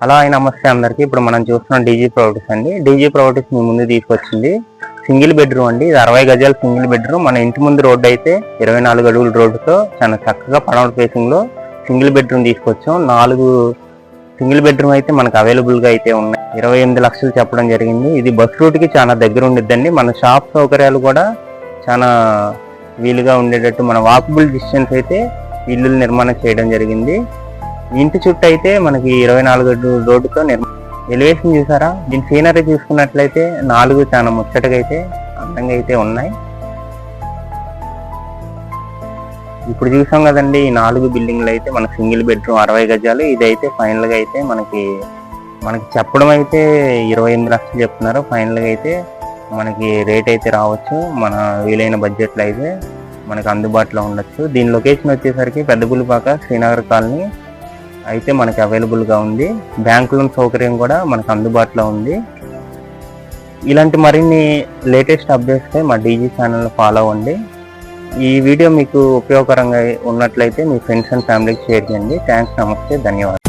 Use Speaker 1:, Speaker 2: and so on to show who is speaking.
Speaker 1: Hello hi నమస్తే అందరికి. ఇప్పుడు మనం చూస్తున్నాం డీజీ ప్రాపర్టీస్ అండి. డీజీ ప్రాపర్టీస్ మీ ముందు తీసుకొచ్చింది సింగిల్ బెడ్రూమ్ అండి. ఇది 60 గజాల సింగిల్ బెడ్రూమ్. మన ఇంటి ముందు రోడ్డు అయితే 24 అడుగుల రోడ్డుతో చాలా చక్కగా పడమట ఫేసింగ్ లో సింగిల్ బెడ్రూమ్ తీసుకొచ్చాం. 4 సింగిల్ బెడ్రూమ్ అయితే మనకు అవైలబుల్ గా అయితే ఉన్నాయి. 28 లక్షలు చెప్పడం జరిగింది. ఇది బస్ రూట్ కి చాలా దగ్గర ఉండిద్దండి. మన షాప్ సౌకర్యాలు కూడా చాలా వీలుగా ఉండేటట్టు మన వాకబుల్ డిస్టెన్స్ అయితే ఇల్లు నిర్మాణం చేయడం జరిగింది. ఇంటి చుట్టూ అయితే మనకి 24 అడుగుల రోడ్డుతో ఎలివేషన్ చూసారా. దీని సీనరీ చూసుకున్నట్లయితే 4 చాలా ముచ్చటగా అయితే అందంగా అయితే ఉన్నాయి. ఇప్పుడు చూసాం కదండి, ఈ 4 బిల్డింగ్లు అయితే మన సింగిల్ బెడ్రూమ్ 60 గజాలు. ఇదైతే ఫైనల్ గా అయితే మనకి చెప్పడం అయితే 28 లక్షలు చెప్తున్నారు. ఫైనల్ గా అయితే మనకి రేట్ అయితే రావచ్చు. మన వీలైన బడ్జెట్లో అయితే మనకు అందుబాటులో ఉండొచ్చు. దీని లొకేషన్ వచ్చేసరికి పెద్దపులిపాక శ్రీనగర్ కాలనీ అయితే మనకి అవైలబుల్గా ఉంది. బ్యాంక్ లోన్ సౌకర్యం కూడా మనకు అందుబాటులో ఉంది. ఇలాంటి మరిన్ని లేటెస్ట్ అప్డేట్స్ మా డీజీ ఛానల్ ఫాలో అవ్వండి. ఈ వీడియో మీకు ఉపయోగకరంగా ఉన్నట్లయితే మీ ఫ్రెండ్స్ అండ్ ఫ్యామిలీకి షేర్ చేయండి. థ్యాంక్స్, నమస్తే, ధన్యవాదాలు.